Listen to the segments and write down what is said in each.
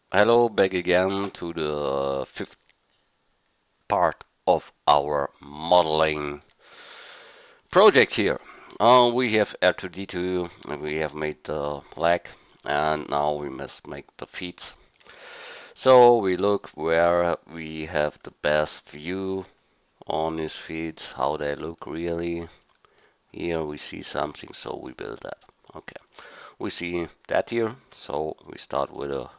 Hello, back again to the fifth part of our modeling project here. We have R2D2, and we have made the leg, and now we must make the feet. So we look where we have the best view on these feet, how they look really. Here we see something, so we build that. Okay, we see that here, so we start with a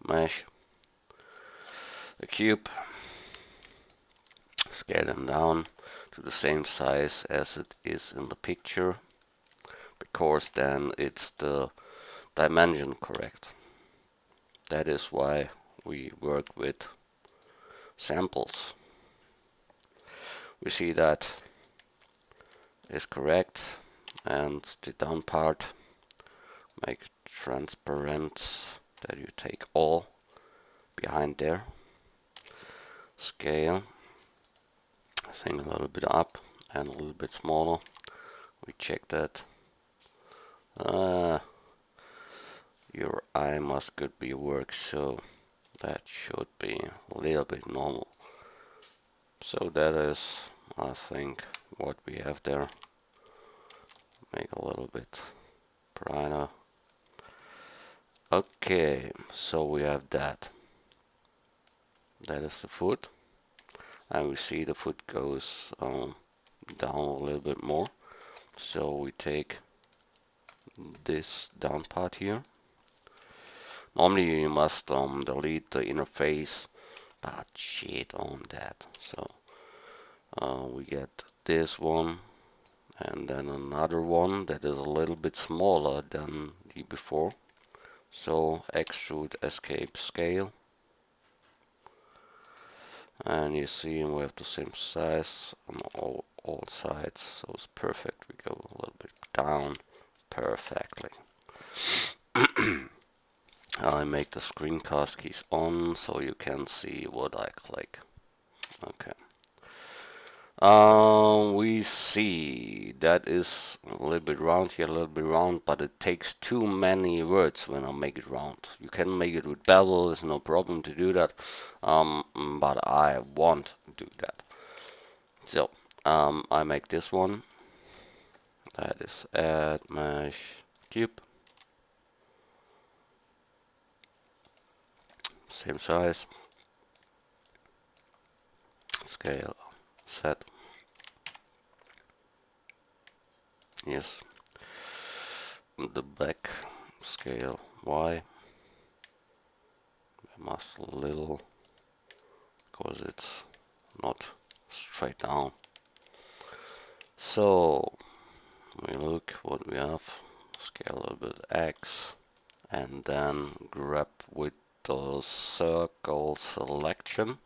mesh, a cube, scale them down to the same size as it is in the picture, because then it's the dimension correct. That is why we work with samples. We see that is correct, and the down part make transparent, that you take all behind there. Scale, I think a little bit up and a little bit smaller. We check that. Your eye must could be work, so that should be a little bit normal. So that is, I think, what we have there. Make a little bit brighter. Okay, so we have that. That is the foot. And we see the foot goes down a little bit more. So we take this down part here. Normally you must delete the interface, but shit on that. So we get this one and then another one that is a little bit smaller than the before. So extrude escape scale, and you see we have the same size on all sides, so it's perfect. We go a little bit down perfectly. I make the screencast keys on so you can see what I click. Okay. We see that is a little bit round here, a little bit round, but it takes too many words when I make it round. You can make it with bevel, it's no problem to do that, but I won't do that. So, I make this one, that is add mesh cube, same size, scale, set, yes, the back scale Y, I must a little, because it's not straight down. So we look what we have, scale a little bit X, and then grab with the circle selection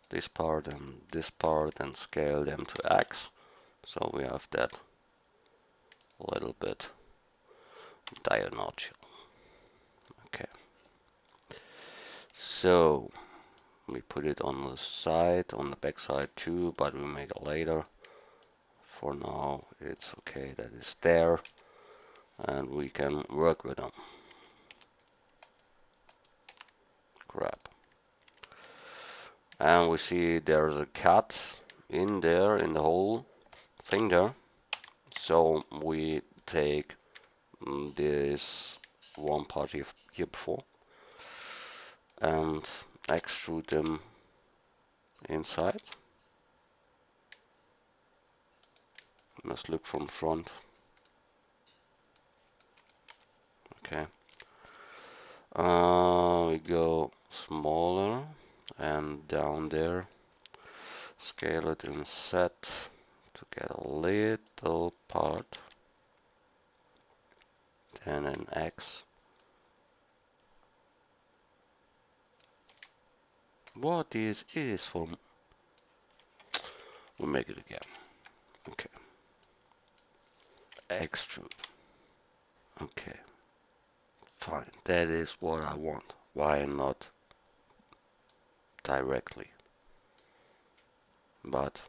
this part and scale them to X. So we have that little bit diagonal. Okay. So we put it on the side, on the back side too, but we make it later. For now, it's okay that it's there, and we can work with them. Grab. And we see there's a cut in there, in the whole thing there. So we take this one part here before and extrude them inside. Let's look from front. Okay. We go smaller and down there. Scale it and set to get a little part. Then an X. What this is from? We make it again. Okay. Extrude. Okay. Fine. That is what I want. Why not directly? But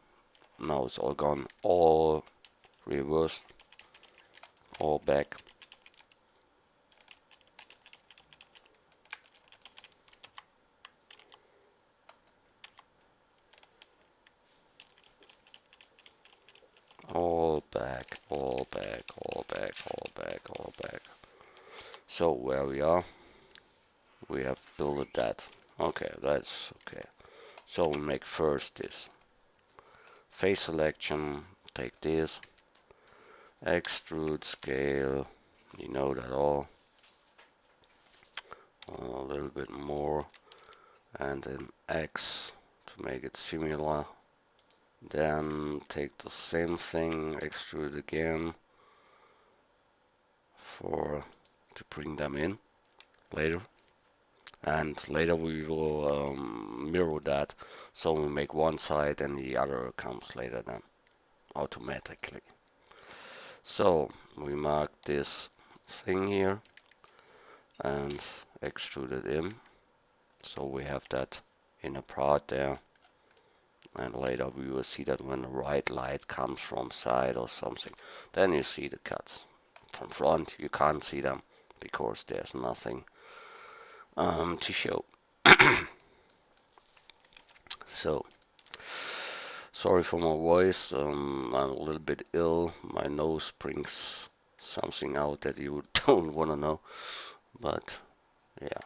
now it's all gone. All reversed. All back. all back, all back, all back, all back. So where we are, we have built that. Okay, that's okay. So we make first this face selection, take this, extrude, scale, you know that all, a little bit more, and then X to make it similar. Then take the same thing, extrude again to bring them in later. And later we will mirror that, so we make one side and the other comes later then automatically. So we mark this thing here and extrude it in, so we have that in a part there. And later we will see that when the right light comes from side or something, then you see the cuts. From front you can't see them because there's nothing to show. So, sorry for my voice, I'm a little bit ill. My nose brings something out that you don't want to know, but yeah,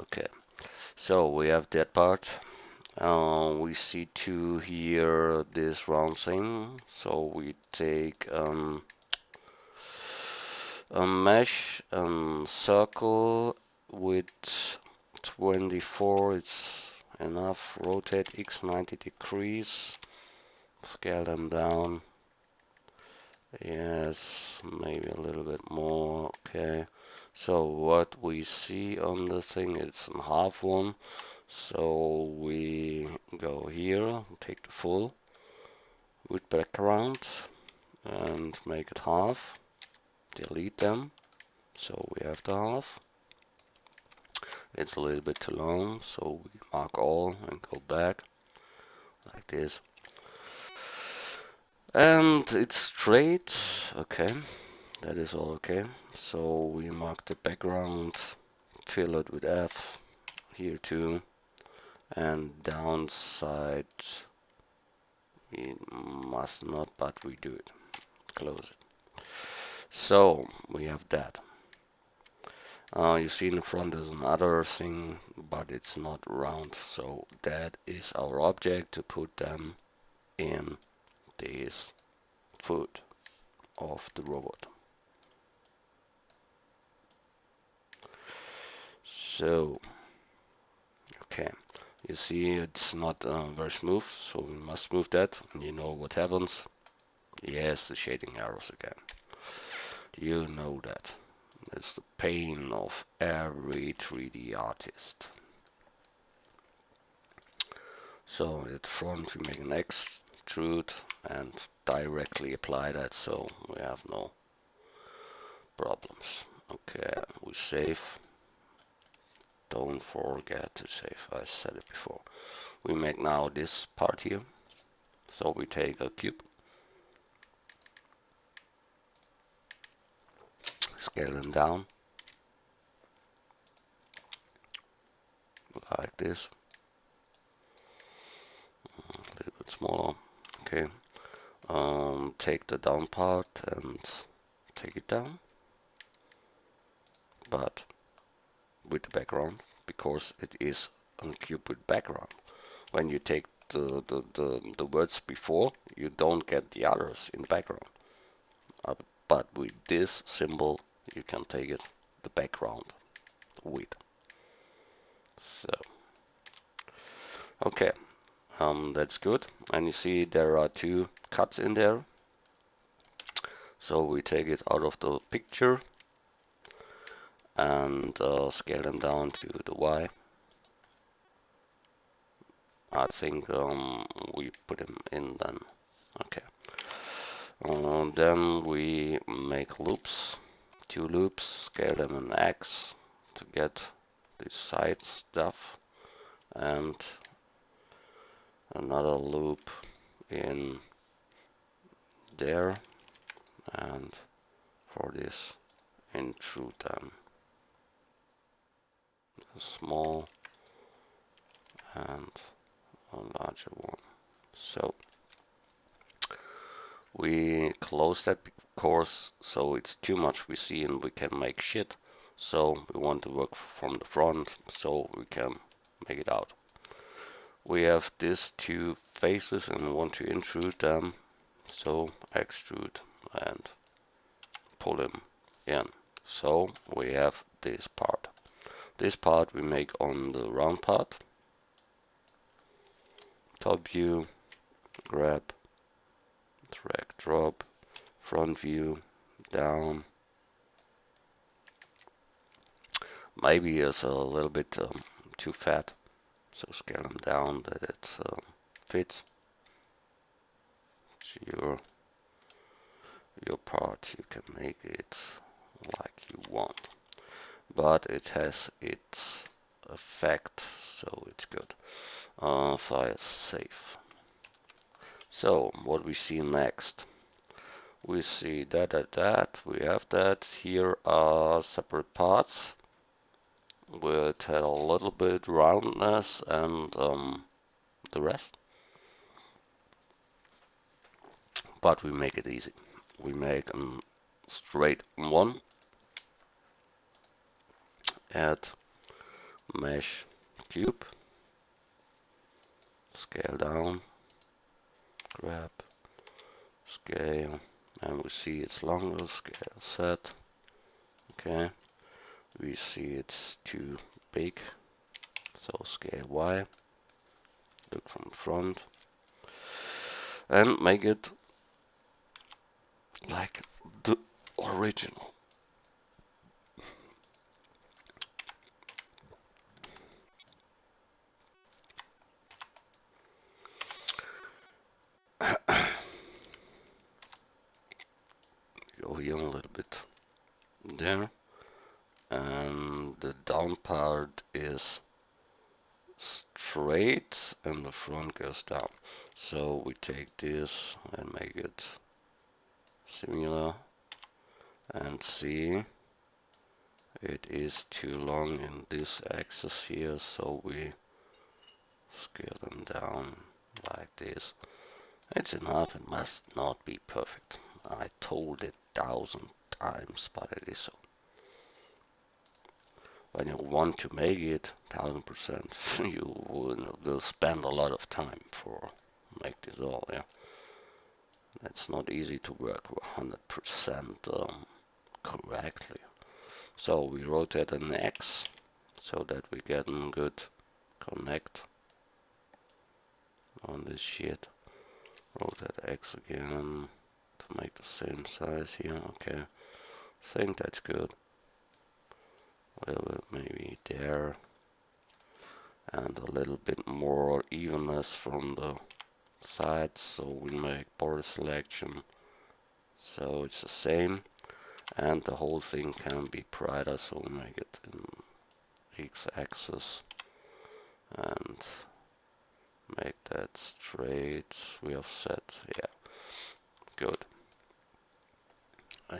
okay. So we have that part. We see two here, this round thing. So we take a mesh circle with 24. It's enough. Rotate x 90 degrees. Scale them down. Yes, maybe a little bit more. Okay. So what we see on the thing, it's a half one. So we go here, take the full with background and make it half. Delete them. So we have the half. It's a little bit too long, so we mark all and go back like this. And it's straight. Okay, that is all okay. So we mark the background, fill it with F here too, and downside we must not, but we do it. Close it. So we have that. You see in the front there's another thing, but it's not round. So that is our object to put them in this foot of the robot. So, okay, you see it's not very smooth, so we must smooth that. And you know what happens? Yes, the shading arrows again. You know that. It's the pain of every 3D artist. So at the front we make an extrude and directly apply that, so we have no problems. Okay, we save. Don't forget to save, I said it before. We make now this part here. So we take a cube, scale them down like this, a little bit smaller. Okay, take the down part and take it down, but with the background, because it is a cube with background. When you take the words before, you don't get the others in the background. But with this symbol, you can take it the background with. So, okay, that's good. And you see there are two cuts in there. So we take it out of the picture and scale them down to the Y. I think we put them in then. Okay. Then we make loops, two loops, scale them in X to get the side stuff, and another loop in there, and for this intrude them a small and a larger one. So We close that course, so it's too much we see and we can make shit. So we want to work from the front so we can make it out. We have these two faces and want to intrude them, so extrude and pull them in. So we have this part. This part we make on the round part. Top view, grab, drag, drop, front view, down. Maybe it's a little bit too fat, so scale them down that it fits. So your part, you can make it like you want, but it has its effect, so it's good. File save. So what we see next? We see that. We have that. Here are separate parts with a little bit roundness and the rest. But we make it easy. We make a straight one. Add mesh cube. Scale down. Grab. Scale. And we see it's longer. Scale set. Okay. We see it's too big. So scale Y. Look from front. And make it like the original. Go here a little bit there, and the down part is straight and the front goes down. So we take this and make it similar and see it is too long in this axis here, so we scale them down like this. It's enough, it must not be perfect. I told it 1,000 times, but it is so. When you want to make it 1,000%, you will spend a lot of time for make this all. Yeah, it's not easy to work 100% correctly. So we rotate an X so that we get a good connect on this shit. Rotate X again to make the same size here. Okay, I think that's good. Well, maybe there, and a little bit more evenness from the sides, so we make border selection so it's the same, and the whole thing can be brighter, so we make it in x-axis and make that straight. We have set, yeah, good.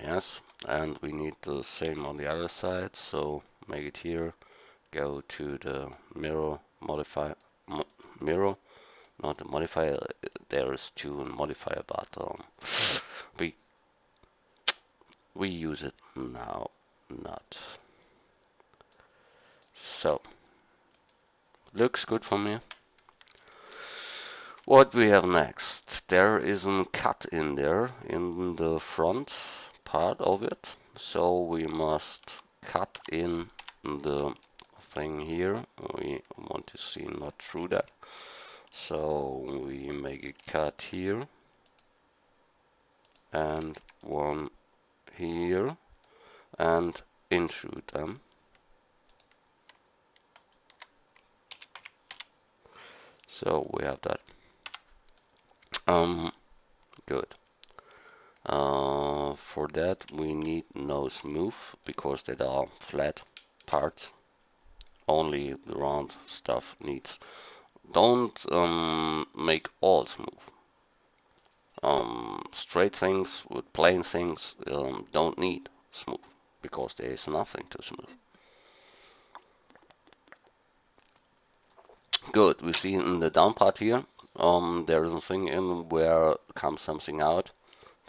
Yes, and we need the same on the other side, so make it here. Go to the mirror modifier, mirror, not the modifier. There is two modifier, but we we use it now, not. So looks good for me. What we have next? There is a cut in there in the front part of it, so we must cut in the thing here. We want to see not through that, so we make a cut here and one here and intrude them. So we have that. Good. For that we need no smooth because they are flat parts. Only the round stuff needs. Don't make all smooth. Straight things with plain things don't need smooth because there is nothing to smooth. Good. We see in the down part here, there is a thing in where comes something out.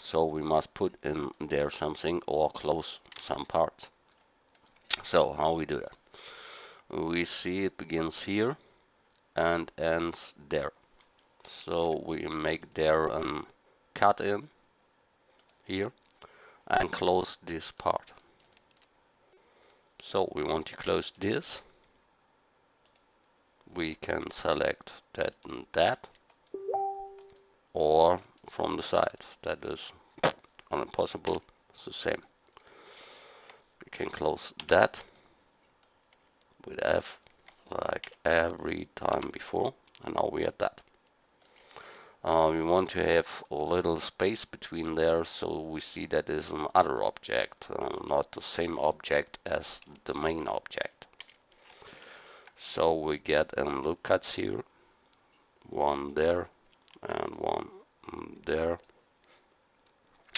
So we must put in there something or close some parts. So how we do that? We see it begins here and ends there. So we make there a cut in here and close this part. So we want to close this. We can select that and that, or from the side. That is impossible. It's the same. We can close that with F like every time before, and now we have that. We want to have a little space between there, so we see that is another object, not the same object as the main object. So we get loop cuts here, one there and one there,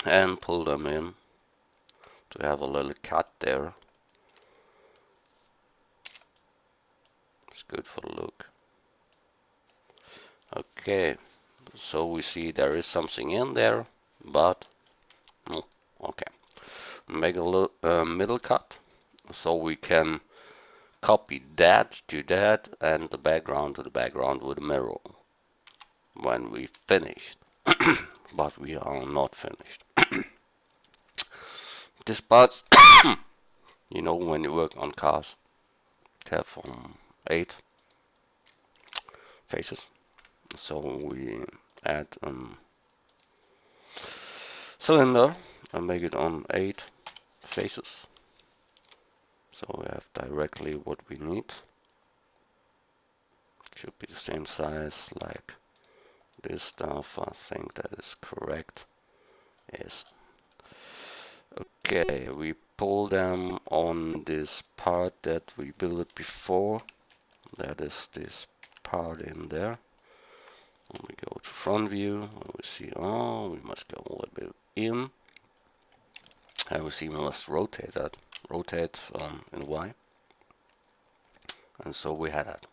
and pull them in to have a little cut there. It's good for the look. Okay, so we see there is something in there, but no. Okay, make a middle cut so we can copy that to that and the background to the background with a mirror when we finished. But we are not finished. This part, you know, when you work on cars, it have 8 faces. So we add cylinder and make it on 8 faces. So we have directly what we need. Should be the same size like this stuff. I think that is correct. Yes. Okay, we pull them on this part that we built before. That is this part in there. When we go to front view, we see, oh, we must go a little bit in. And we see we must rotate that, rotate in Y. And so we had that.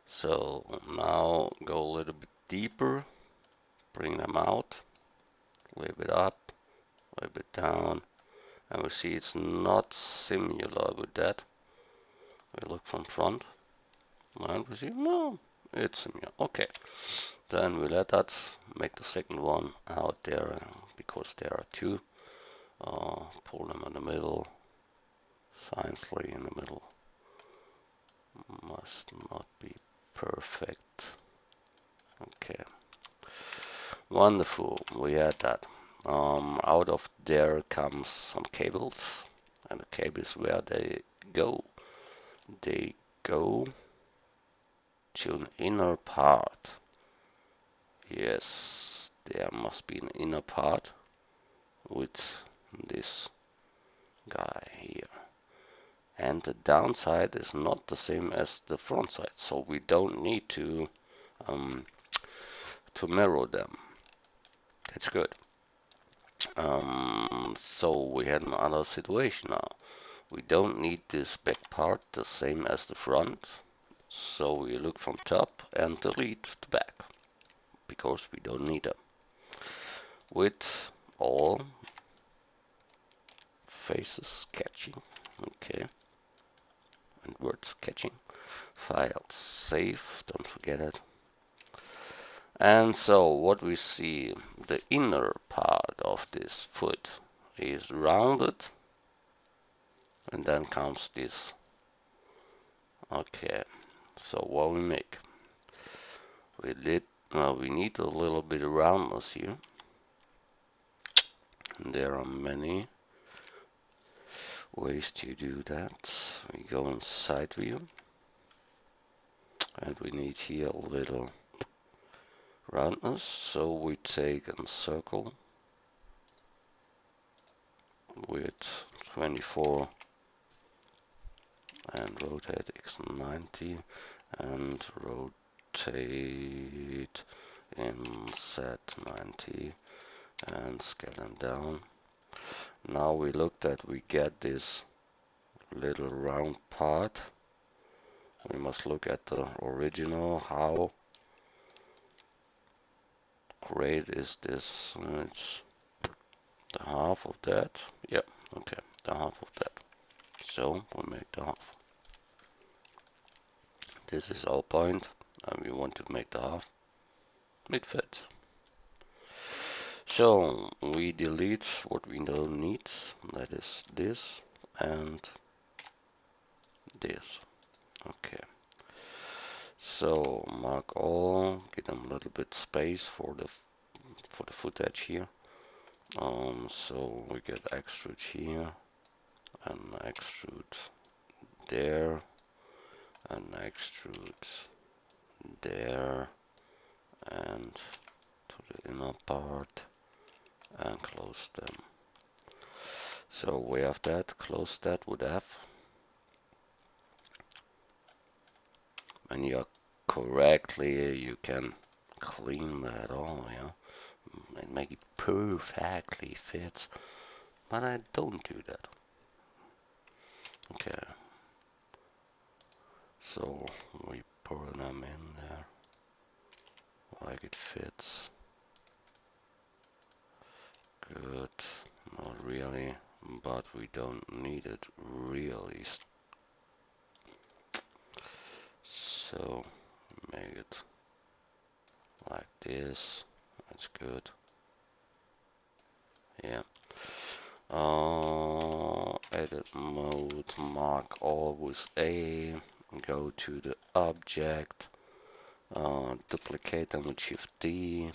So now go a little bit deeper, bring them out, a little bit up, a little bit down, and we see it's not similar with that. We look from front, and we see, no, it's similar. Okay, then we let that make the second one out there, because there are 2. Pull them in the middle, silently in the middle. Must not be perfect. Okay. Wonderful, we had that. Out of there comes some cables, and the cables where they go. They go to an inner part. Yes, there must be an inner part with this guy here. And the downside is not the same as the front side, so we don't need to mirror them. That's good. So we had another situation now. We don't need this back part the same as the front, so we look from top and delete the back, because we don't need them. With all faces sketching, okay, and word sketching, file save, don't forget it. And so what we see, the inner part of this foot is rounded, and then comes this. Okay, so what we make, we need a little bit of roundness here. And there are many ways to do that. We go in side view, and we need here a little roundness, so we take a circle with 24 and rotate x90 and rotate in z90 and scale them down. Now we looked at, we get this little round part. We must look at the original, how great is this? It's the half of that. Yep, okay, the half of that. So we make the half. This is our point, and we want to make the half. It fits. So we delete what we don't need. That is this and this. Okay. So mark all. Give them a little bit space for the footage here. So we get extrude here and extrude there and extrude there and to the inner part and close them. So we have that, close that with F. And you correctly, you can clean that all, yeah, and make it perfectly fits. But I don't do that. Okay. So we pour them in there like it fits. Good. Not really, but we don't need it really. So make it like this. That's good. Yeah. Edit mode, mark all with A. Go to the object. Duplicate them with Shift D.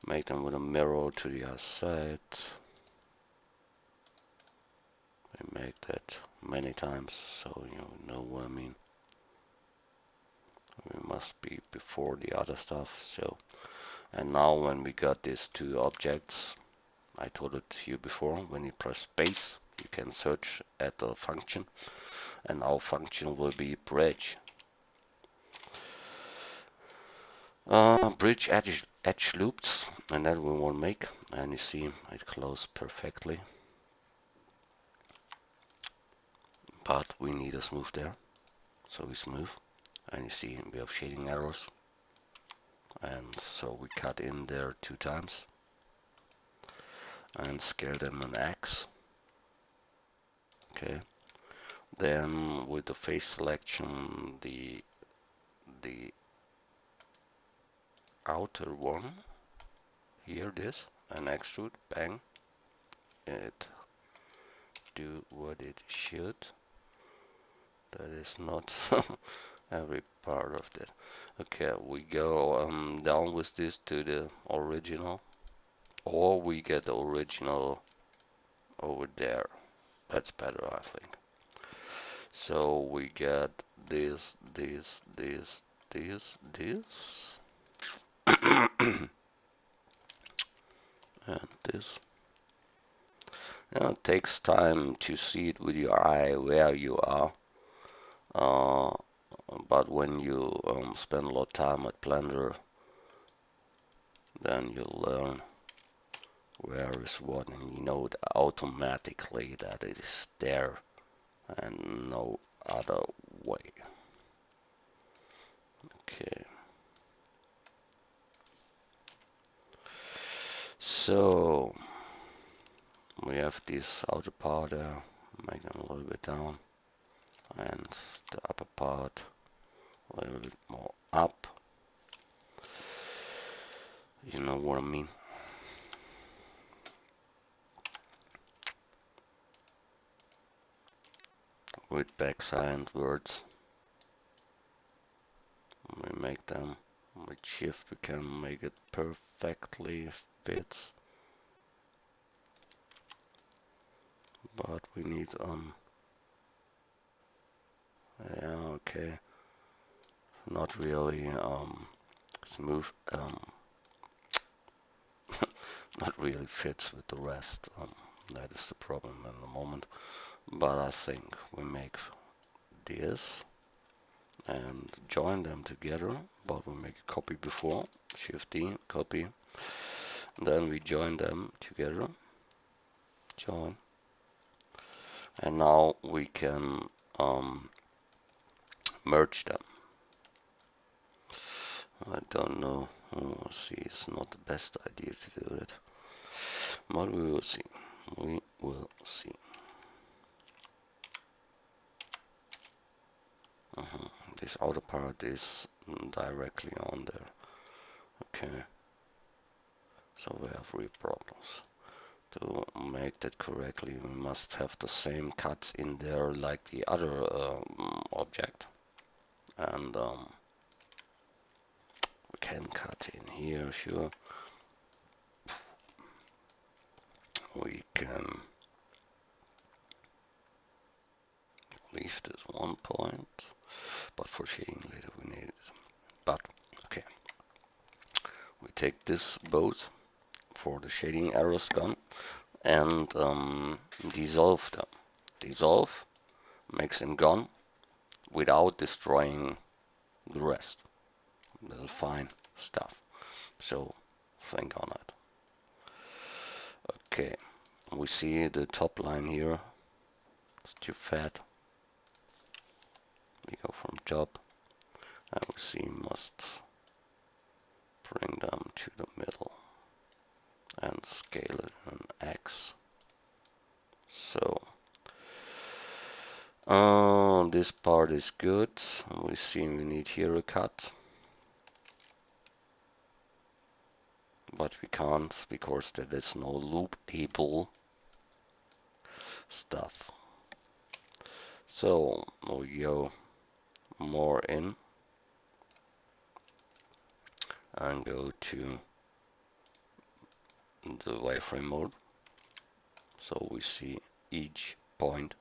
Make them with a mirror to the other side. We make that many times, so you know what I mean. We must be before the other stuff. So, and now when we got these two objects, I told it to you before, when you press space, you can search at the function, and our function will be bridge. Bridge edge loops, and that we will make, and you see it closed perfectly. But we need a smooth there, so we smooth, and you see we have shading errors, and so we cut in there 2 times and scale them an X. Okay. Then with the face selection, the outer one here, this, and extrude, bang, it do what it should. That is not every part of that. Okay, we go down with this to the original, or we get the original over there. That's better, I think. So we get this, this, this, this, this, and this. Now it takes time to see it with your eye where you are. Uh, but when you spend a lot of time at Blender, then you learn where is what, and you know it automatically that it is there and no other way. Okay. So we have this outer part there, make them a little bit down, and the upper part a little bit more up. You know what I mean? With backside words, we make them with shift. We can make it perfectly fits, but we need yeah, okay, not really smooth, not really fits with the rest. That is the problem at the moment. But I think we make this and join them together, but we make a copy before, Shift D, copy, then we join them together, join, and now we can merge them. I don't know, see, it's not the best idea to do it. But we will see. We will see. This outer part is directly on there. Okay. So we have three problems. To make that correctly, we must have the same cuts in there like the other object. And we can cut in here, sure. We can leave this 1 point, but for shading later we need it. But okay, we take this both for the shading arrows gone and dissolve them. Dissolve makes them gone without destroying the rest. Little fine stuff. So think on it. Okay, we see the top line here. It's too fat. We go from top and we see must bring them to the middle and scale it in X. So this part is good. We see we need here a cut, but we can't because there is no loopable stuff. So we go more in and go to the wireframe mode. So we see each point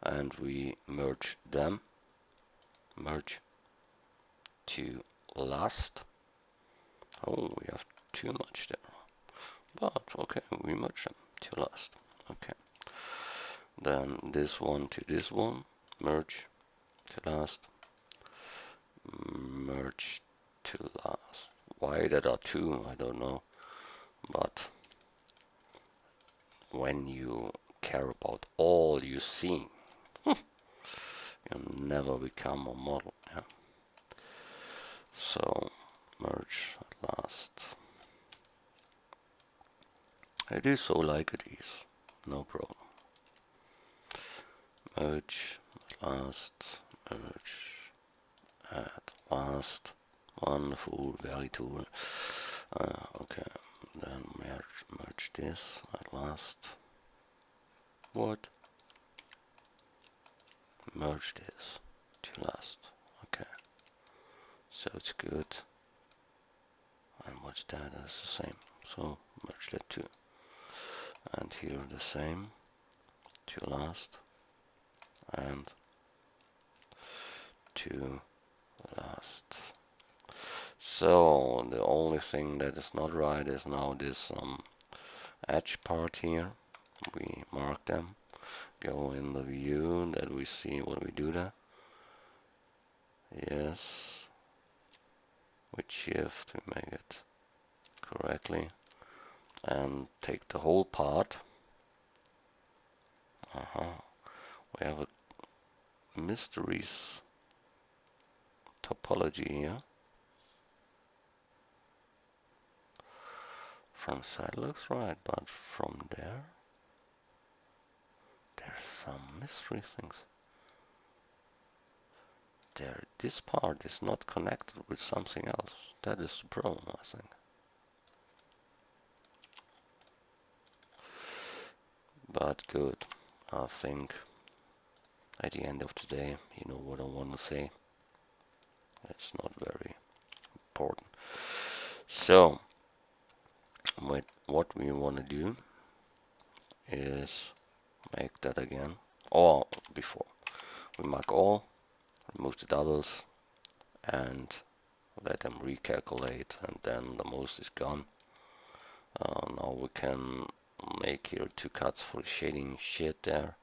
and we merge them. Merge to last. Oh, we have too much there. But okay, we merge them to last. Okay. Then this one to this one. Merge to last. Merge to last. Why there are two, I don't know. But when you care about all you see, you never become a model. Yeah. So merge at last. It is so like it is, no problem. Merge at last. Merge at last. Wonderful, very tool. Okay, then merge this at last. What? Merge this to last. Okay, so it's good. And what's that? Is the same. So merge that too. And here the same to last and to last. So the only thing that is not right is now this edge part here. We mark them, go in the view that we see what we do there. Yes, with shift we make it correctly and take the whole part. We have a mysteries topology here. From side looks right, but from there there's some mystery things. There, this part is not connected with something else. That is the problem, I think. But good. I think at the end of the day, you know what I want to say. It's not very important. So, what we want to do is make that again. Or before. We mark all, remove the doubles, and let them recalculate, and then the most is gone. Now we can make here two cuts for shading shit there.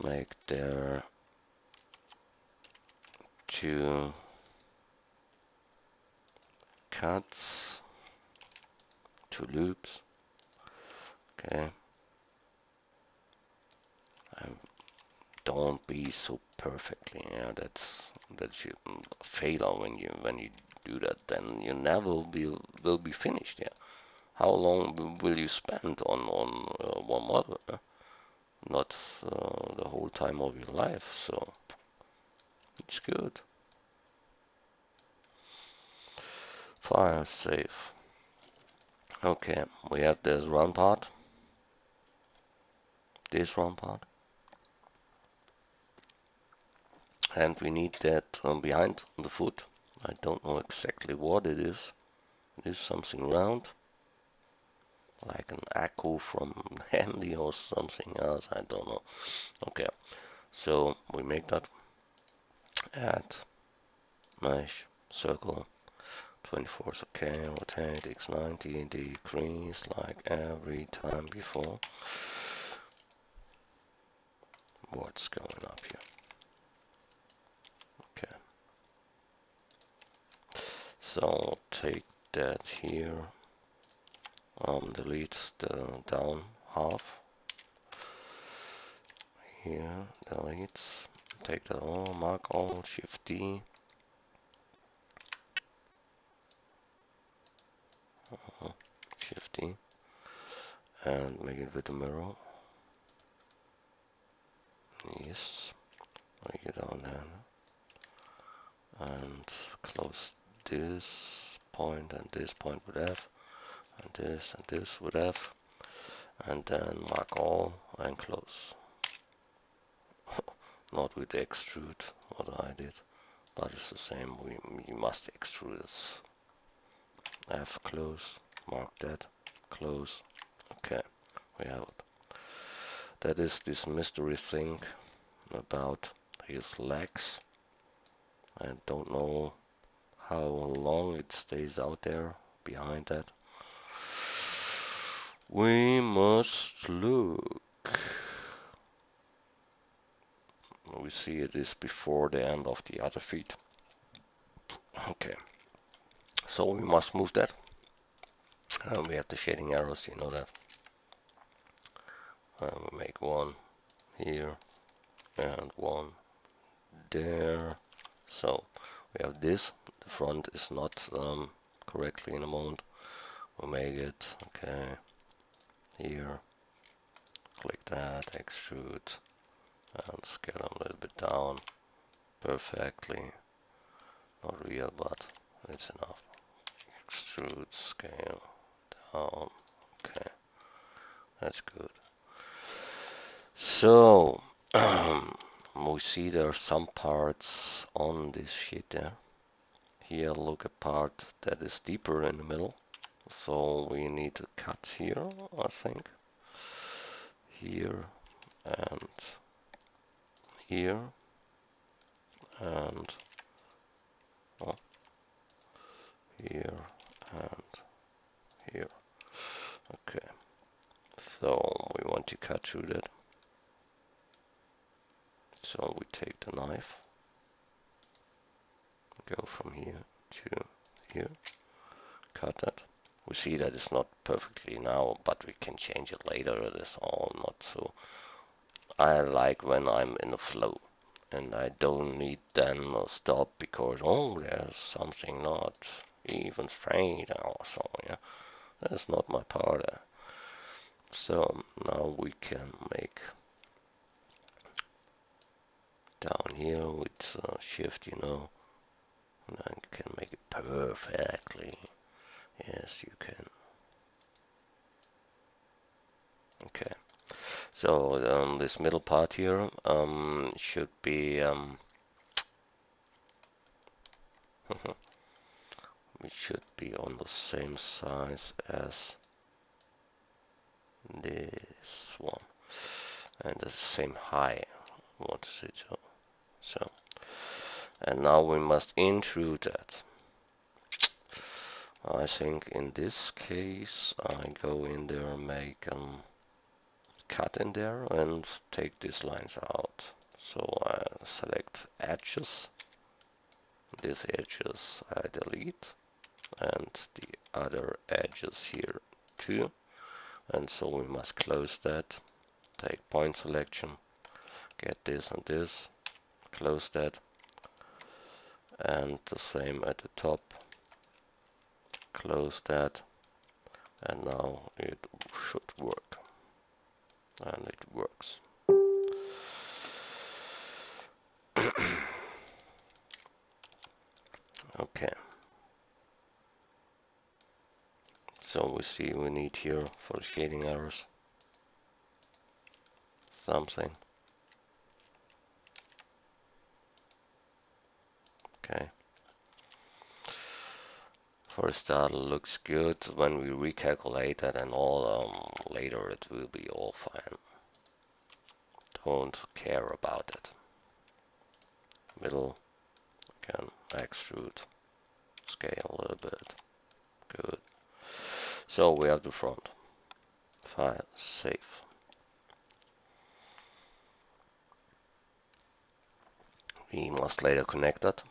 Make there two cuts, two loops. Okay. And don't be so perfectly. Yeah, that's you failure when you do that. Then you never will be finished. Yeah. How long will you spend on one model? Not the whole time of your life, so it's good. File save. Okay, we have this run part, and we need that behind the foot. I don't know exactly what it is. It is something round, like an echo from handy or something else. I don't know. Okay, so we make that. Add mesh circle 24 is okay. Rotate x90, decrease like every time before. What's going up here? Okay, so take that here. Delete the down half. Here, delete. Take that all, mark all, Shift D. Shift D. And make it with a mirror. Yes. Make it down there. And close this point and this point with F. And this with F. And then mark all and close. Not with extrude, what I did. But it's the same. We must extrude it. F close. Mark that. Close. Okay. We have it. That is this mystery thing about his legs. I don't know how long it stays out there behind that. We must look. We see it is before the end of the other feet. Okay, so we must move that. We have the shading arrows, you know that. We make one here and one there. So we have this. The front is not correctly in the moment. We make it, okay, here. Click that, extrude, and scale them a little bit down perfectly. Not real, but it's enough. Extrude, scale down. Okay, that's good. So we see there are some parts on this sheet there. Here, look a part that is deeper in the middle. So we need to cut here, I think. Here and here and oh, here and here. Okay, so we want to cut through that. So we take the knife, go from here to here, cut that. We see that it's not perfectly now, but we can change it later. It is all not so. I like when I'm in the flow, and I don't need then stop because oh there's something not even straight or so. Yeah, that's not my part. So now we can make down here with shift, you know, and then you can make it perfectly. Yes, you can. Okay. So this middle part here should be it should be on the same size as this one and the same height. What is it? So and now we must intrude that. I think in this case I go in there, make cut in there and take these lines out. So I select edges. These edges I delete and the other edges here too. And so we must close that. Take point selection, get this and this, close that, and the same at the top, close that, And now it should work. And it works. Okay. So we see we need here for the shading errors something. Okay. First that looks good. When we recalculate that and all, later it will be all fine. Don't care about it. Middle, again, extrude, scale a little bit. Good. So we have the front. File, save. We must later connect that,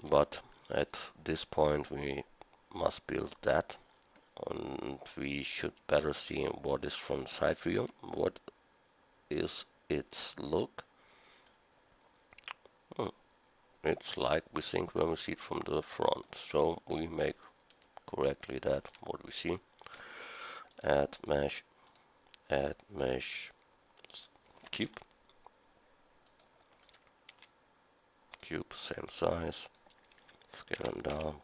but at this point we must build that, and we should better see what is from side view, what is its look. It's like we think when we see it from the front, so we make correctly that what we see. Add mesh, cube, same size, scale them down,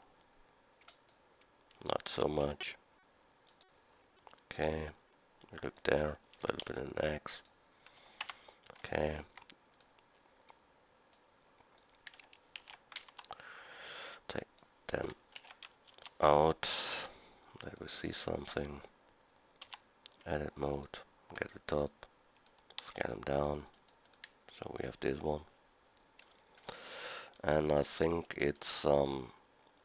not so much. Okay, look there, a little bit in X. Okay. Take them out. Let me see something. Edit mode. Get the top. Scan them down. So we have this one. And I think it's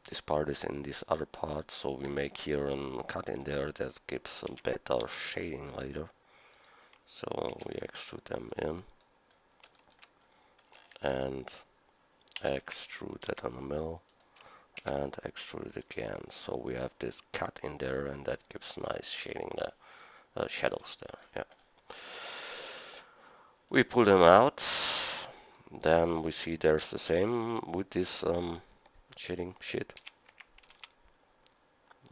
this part is in this other part, so we make here a cut in there that gives some better shading later. So we extrude them in and extrude that on the middle and extrude it again. So we have this cut in there, and that gives nice shading there, shadows there. Yeah. We pull them out. Then we see there's the same with this shading shit,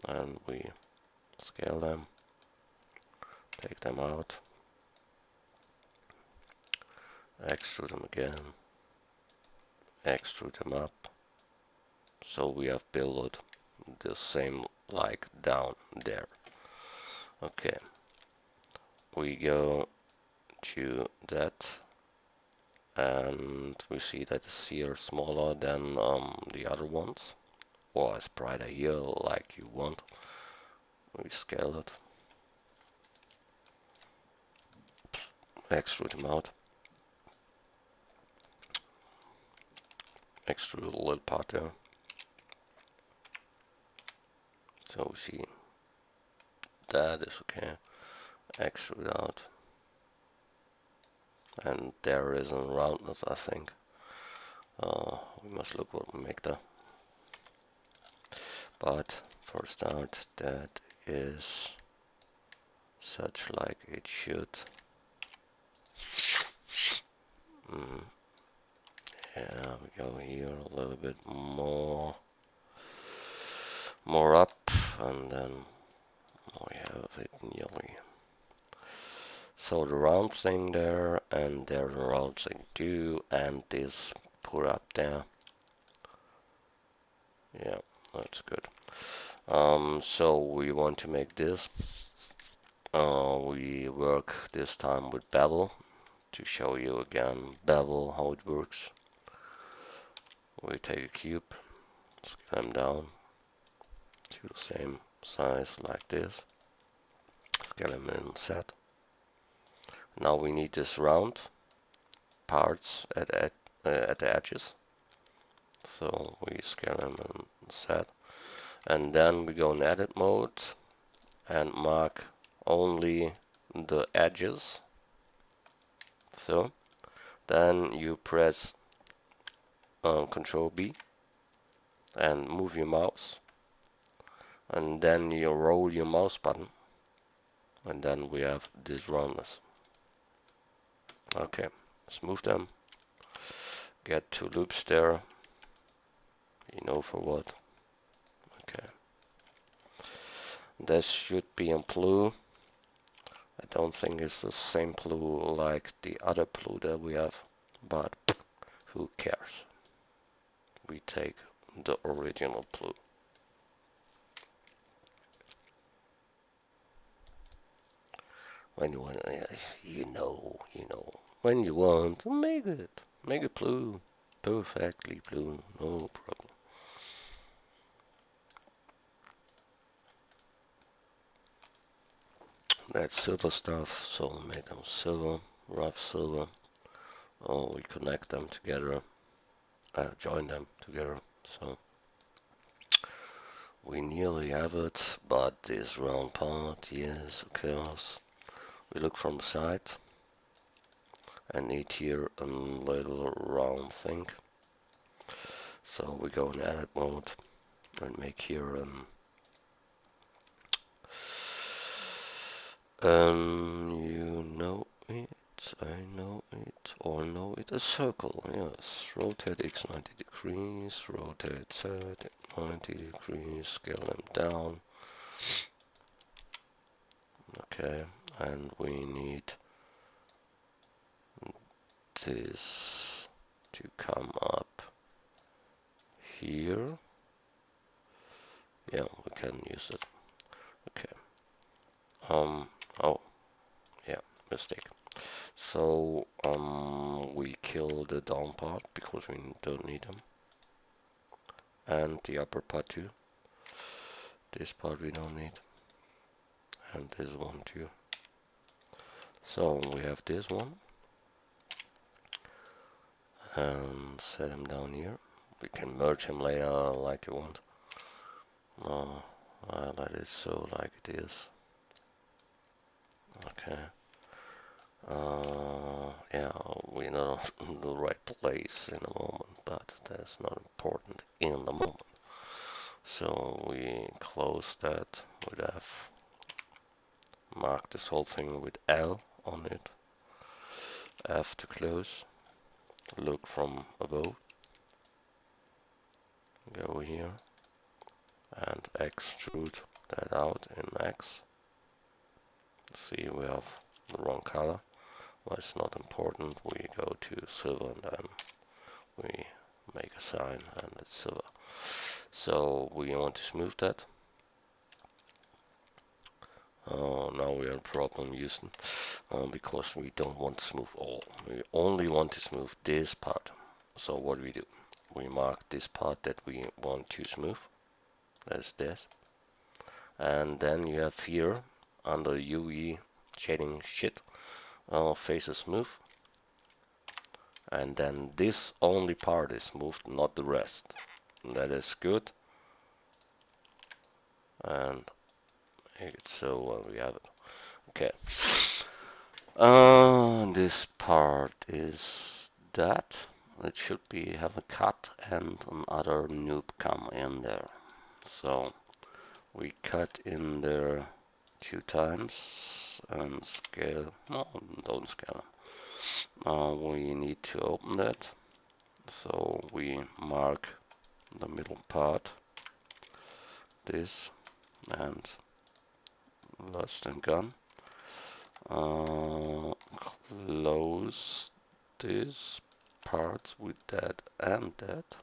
and we scale them, take them out, extrude them again, extrude them up. So we have built the same like down there. Okay, we go to that, and we see that it's here smaller than the other ones, or it's brighter here like you want. We scale it, extrude them out, extrude a little part there. So we see that is okay. Extrude out, and there is a roundness, I think. We must look what we make there. But for start, that is such like it should. Yeah, we go here a little bit more up, and then we have it nearly. So the round thing there, and there's a round thing too, and this put up there. Yeah, that's good. So we want to make this. We work this time with bevel to show you again bevel how it works. We take a cube, scale them down to the same size like this, scale them in set. Now we need this round parts at the edges, so we scale them in set, and then we go in edit mode and mark only the edges. So then you press Control B and move your mouse, and then you roll your mouse button, and then we have this roundness. Okay, let's move them. Get two loops there. You know for what. Okay. This should be in blue. I don't think it's the same blue like the other blue that we have, but who cares? We take the original blue. When you want, you know, when you want, make it blue, perfectly blue, no problem. That's silver stuff, so make them silver, rough silver. Oh, we connect them together, join them together. So we nearly have it, but this round part, yes, of course. We look from the side. I need here a little round thing. So we go in edit mode and make here you know it, I know it, or know it, a circle, yes. Rotate x 90 degrees, rotate z 90 degrees, scale them down. Okay, and we need this to come up here. Yeah, we can use it. Okay. Oh, yeah, mistake. So, we kill the down part because we don't need them. And the upper part too. This part we don't need. And this one too. So, we have this one. And set him down here. We can merge him later like you want. Let it so like it is. Okay. Yeah, we're not in the right place in the moment, but that's not important in the moment. So we close that with F, mark this whole thing with L on it, F to close, look from above, go here, and extrude that out in X. See, we have the wrong color, but it's not important. We go to silver and then we make a sign and it's silver. So we want to smooth that. Now we are in problem using because we don't want to smooth all. We only want to smooth this part. So what we do? We mark this part that we want to smooth. That's this. And then you have here under UE shading shit faces smooth. And then this only part is smoothed, not the rest. That is good. And make it so we have it. Okay. This part is that. It should be have a cut and another noob come in there. So we cut in there 2 times and scale. No, don't scale. We need to open that. So we mark the middle part, this, and lost and gone. Close this part with that and that.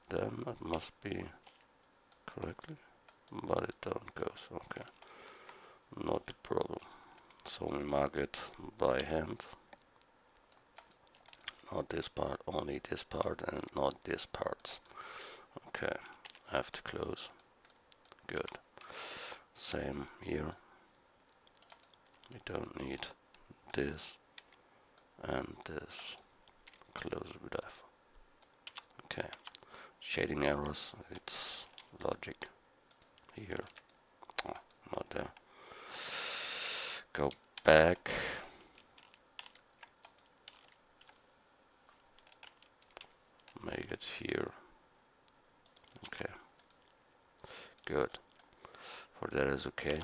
Then it must be correctly, but it don't go. So okay, not a problem. So we mark it by hand. Not this part, only this part, and not this part. Okay, I have to close. Good. Same here. We don't need this and this. Close with F. Okay. Shading errors. It's logic here. Oh, not there. Go back. Make it here. Okay. Good. For that is okay.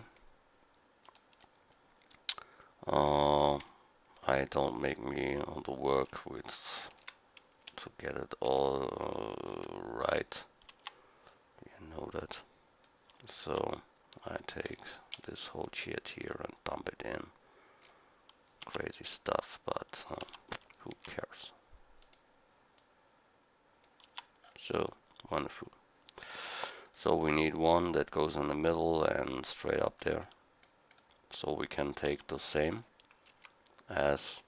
I don't make me on the work with to get it all right. You know that. So I take this whole shit here and dump it in. Crazy stuff, but who cares? So wonderful. So we need one that goes in the middle and straight up there. So we can take the same as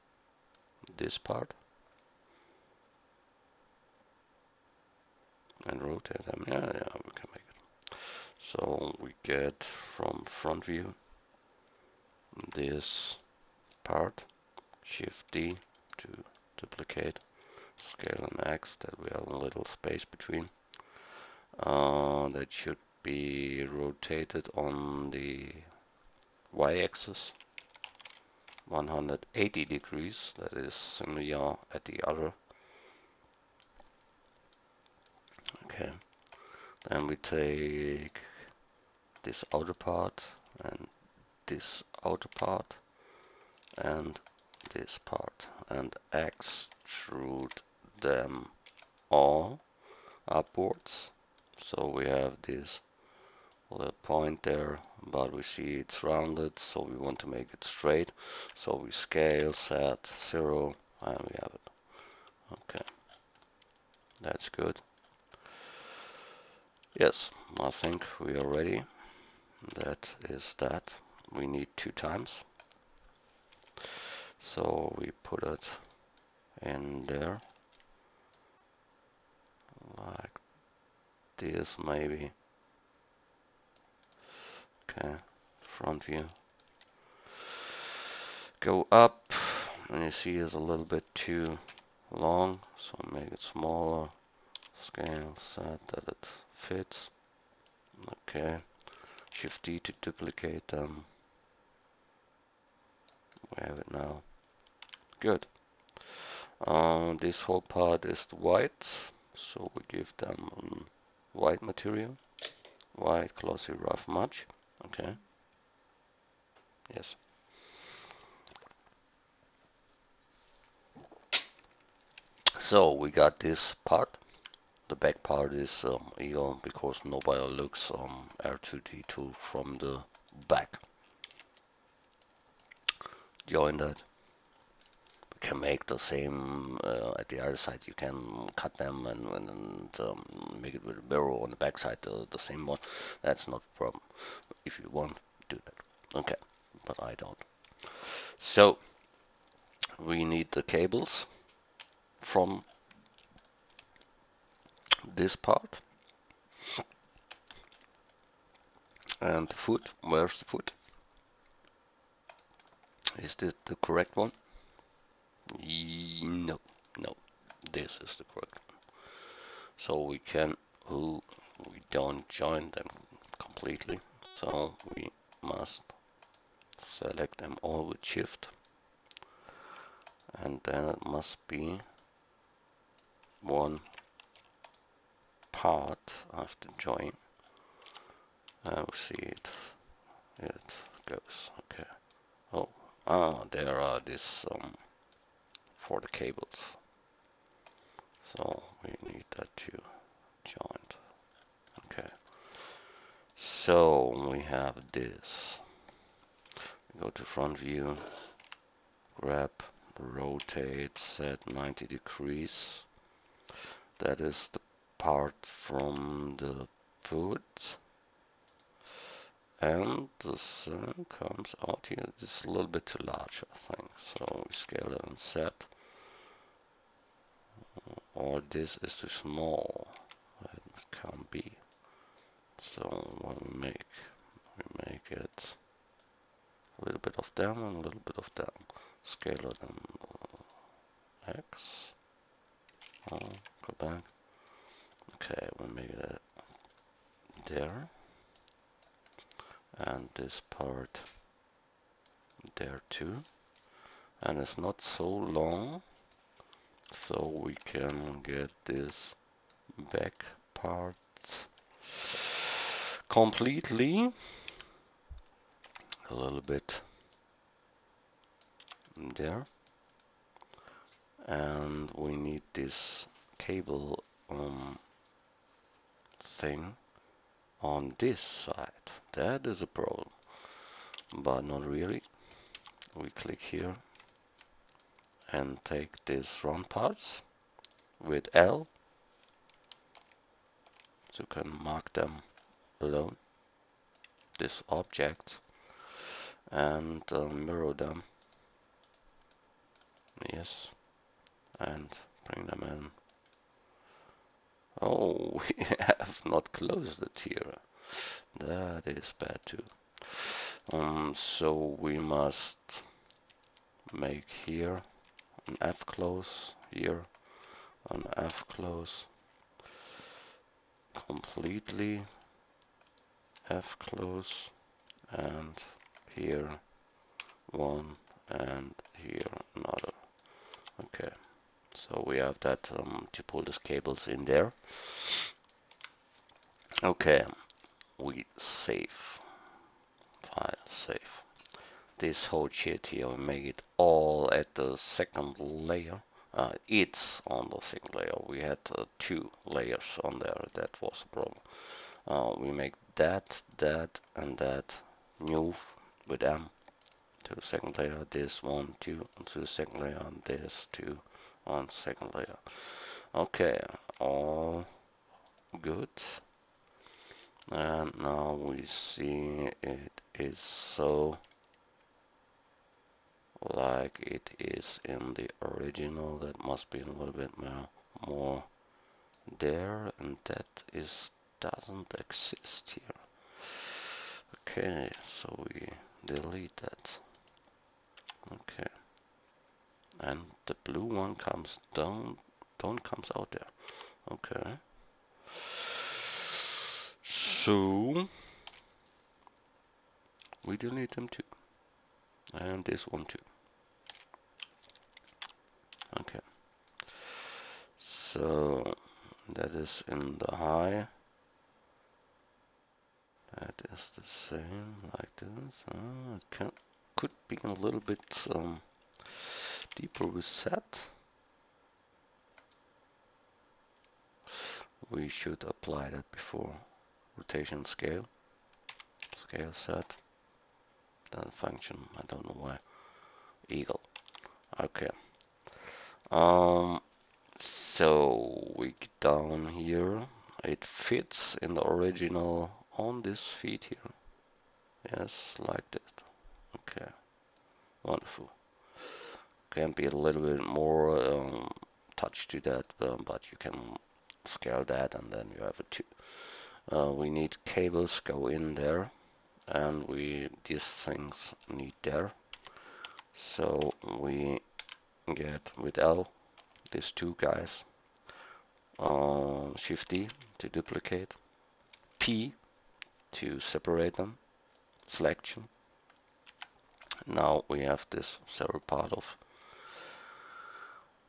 this part and rotate them. Yeah, we can make it. So we get from front view this part, Shift D to duplicate, scale and X, that we have a little space between. That should be rotated on the y-axis 180 degrees, that is similar at the other. Okay, then we take this outer part and this outer part and this part and extrude them all upwards. So we have this little point there, but we see it's rounded, so we want to make it straight. So we scale, set 0, and we have it. Okay, that's good. Yes, I think we are ready. That is that. We need 2 times. So we put it in there, like this maybe. Okay, front view. Go up, and you see it's a little bit too long, so make it smaller. Scale, set that it fits. Okay, Shift D to duplicate them. We have it now. Good. This whole part is white, so we give them white material. White, glossy, rough, much. Okay. Yes. So we got this part. The back part is evil because nobody looks R2D2 from the back. Join that. We can make the same at the other side. You can cut them and make it with a mirror on the back side, the same one. That's not a problem. If you want, do that. Okay, but I don't. So we need the cables from this part and the foot. Where's the foot? Is this the correct one? No, no. This is the correct one. So we don't join them completely. So we must select them all with Shift, and then it must be one part after join. Now we see it. It goes. Okay. Oh, there are this for the cables. So we need that to join. Okay. So we have this. We go to front view, grab, rotate, set 90 degrees. That is the part from the foot. And the sun comes out here. It's a little bit too large, I think. So we scale it and set. Or this is too small. It can't be. So what we make it a little bit of them and a little bit of them. Scale it and X. Oh, go back. Okay, we make it there. And this part there too. And it's not so long, so we can get this back part completely a little bit there. And we need this cable thing on this side. That is a problem, but not really. We click here and take these round parts with L, so you can mark them alone, this object, and mirror them. Yes, and bring them in. Oh, we have not closed it here. That is bad too. So we must make here an F close, here an F close, completely F close, and here one, and here another. Okay, so we have that to pull these cables in there. Okay, we save, file, save. This whole shit here, we make it all at the second layer. It's on the second layer. We had 2 layers on there. That was a problem. We make that, and that new with M to the second layer. This 1, 2 to the second layer, and this 2 on second layer. Okay, all good. And now we see it is so like it is in the original. That must be a little bit more there, and that is doesn't exist here. Okay, so we delete that. Okay, and the blue one comes down, don't comes out there. Okay, so we delete them too, and this one too. Okay, so that is in the high. That is the same like this. Could be a little bit deeper reset. We should apply that before rotation scale. Scale set. Doesn't function. I don't know why. Eagle. Okay. So we get down here. It fits in the original on this feet here. Yes, like that. Okay. Wonderful. Can be a little bit more touch to that, but you can scale that, and then you have a 2. We need cables go in there, and these things need there. So we get with L these 2 guys, Shift D to duplicate, P to separate them, selection. Now we have this several part of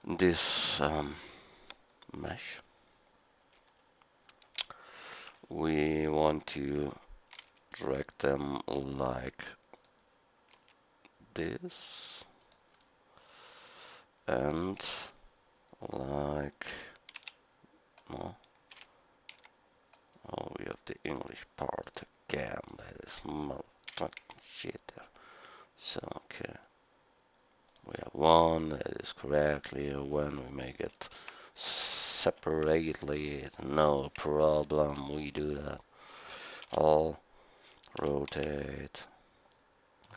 this mesh. We want to drag them like this and like no. Oh, we have the English part again. That is motherfucking shit there. So okay, we have one that is correctly. When we make it separately, no problem. We do that. All rotate.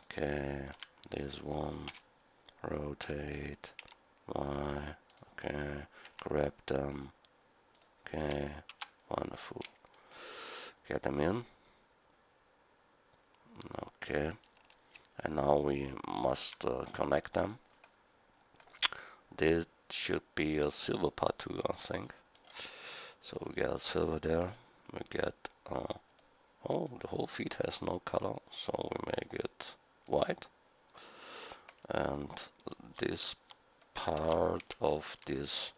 Okay, this one rotate. Y. Okay, grab them. Okay, wonderful. Get them in. Okay, and now we must connect them. This should be a silver part too, I think. So we get silver there. We get oh, the whole feet has no color, so we make it white. And this part of this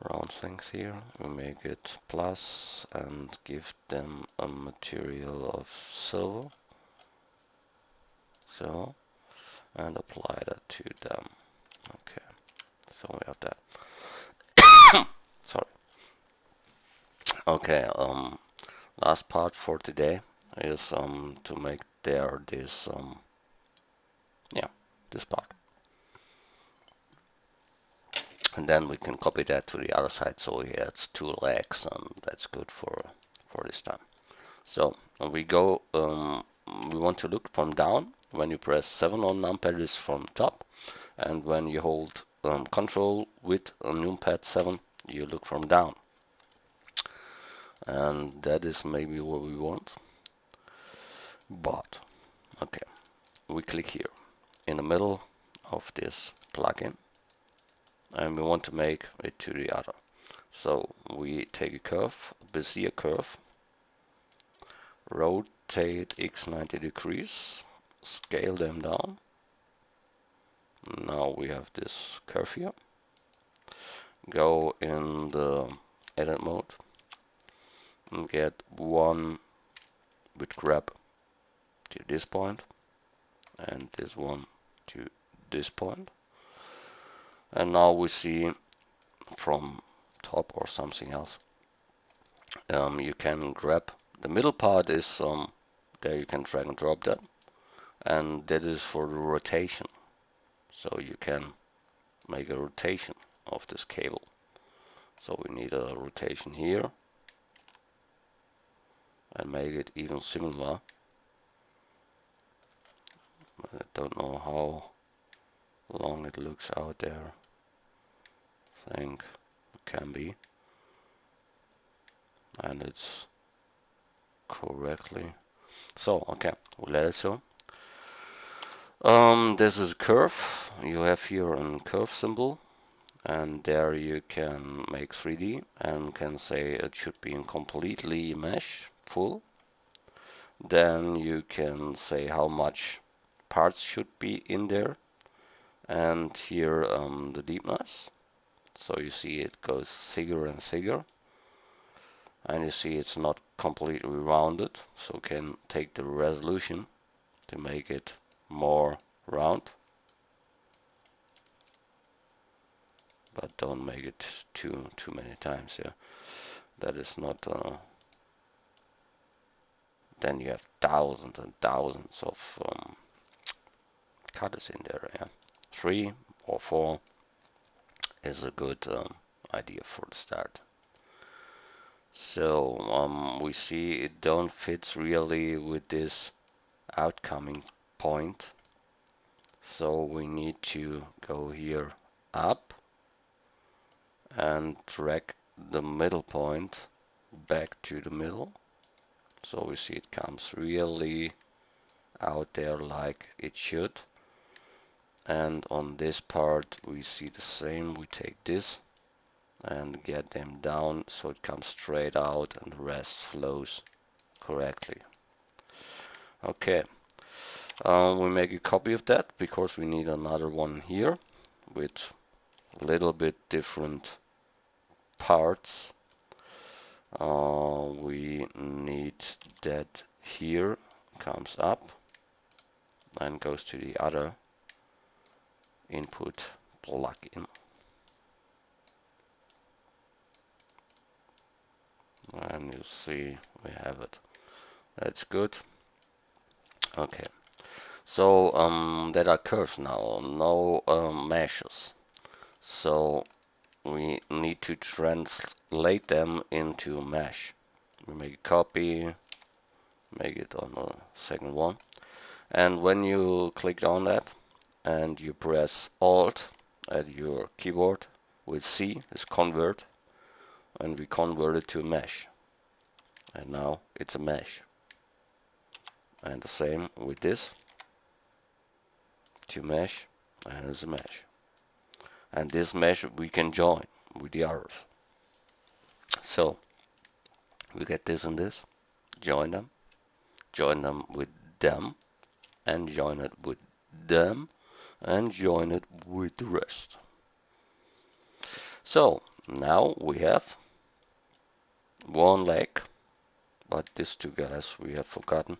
round things here, we make it plus and give them a material of silver. So, and apply that to them. Okay, so we have that. Sorry. Okay, last part for today is to make there this yeah, this part, and then we can copy that to the other side so he has two legs, and that's good for this time. So we go, we want to look from down. When you press 7 on numpad is from top, and when you hold control with a numpad 7, you look from down. And that is maybe what we want. But, okay, we click here in the middle of this plugin, and we want to make it to the other. So we take a curve, a Bezier curve, rotate x 90 degrees, scale them down. Now we have this curve here. Go in the edit mode and get one with grab to this point and this one to this point. And now we see from top or something else. You can grab the middle part is there you can drag and drop that, and that is for the rotation. So you can make a rotation of this cable. So we need a rotation here and make it even similar. I don't know how long it looks out there. I think it can be, and it's correctly. So okay, we'll let it so. This is a curve. You have here a curve symbol, and there you can make 3D and can say it should be in completely mesh full. Then you can say how much parts should be in there, and here the deepness. So you see it goes thicker and thicker, and you see it's not completely rounded, so can take the resolution to make it more round, but don't make it too many times. Yeah, that is not. Then you have thousands and thousands of cutters in there. Yeah, 3 or 4 is a good idea for the start. So we see it don't fit really with this outcoming point. So we need to go here up and drag the middle point back to the middle. So we see it comes really out there like it should. And on this part we see the same. We take this and get them down so it comes straight out and the rest flows correctly. Okay, we make a copy of that because we need another one here with a little bit different parts. We need that here, comes up and goes to the other input plugin. And you see we have it. That's good. Okay, so there are curves now, no meshes. So we need to translate them into mesh. We make a copy, make it on the second one, and when you click on that and you press Alt at your keyboard with C is convert, and we convert it to mesh, and now it's a mesh. And the same with this, to mesh, and it's a mesh. And this mesh we can join with the others. So we get this and this, join them with them, and join it with them, and join it with the rest. So now we have one leg, but these two guys we have forgotten,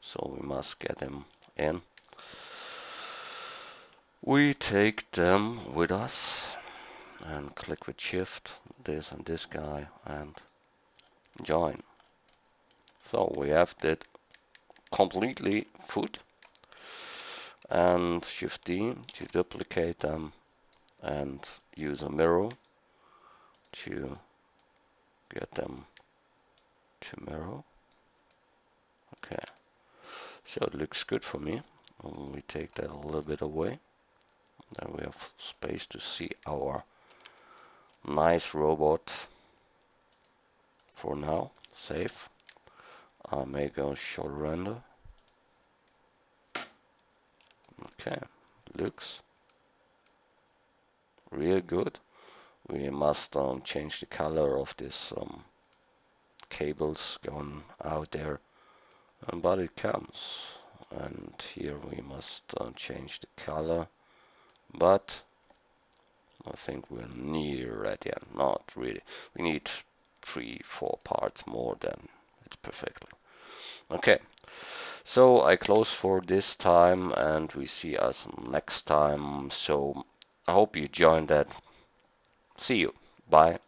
so we must get them in. We take them with us and click with shift, this and this guy, and join. So we have that completely foot, and Shift D to duplicate them and use a mirror to get them to mirror. Okay, so it looks good for me. And we take that a little bit away. Then we have space to see our nice robot. For now, save. I may go show render. Okay, looks real good. We must change the color of this cables going out there, but it comes. And here we must change the color, but I think we're near at the end. Not really. We need 3-4 parts more than it's perfectly. Okay, so I close for this time and we see us next time. So I hope you joined that. See you. Bye.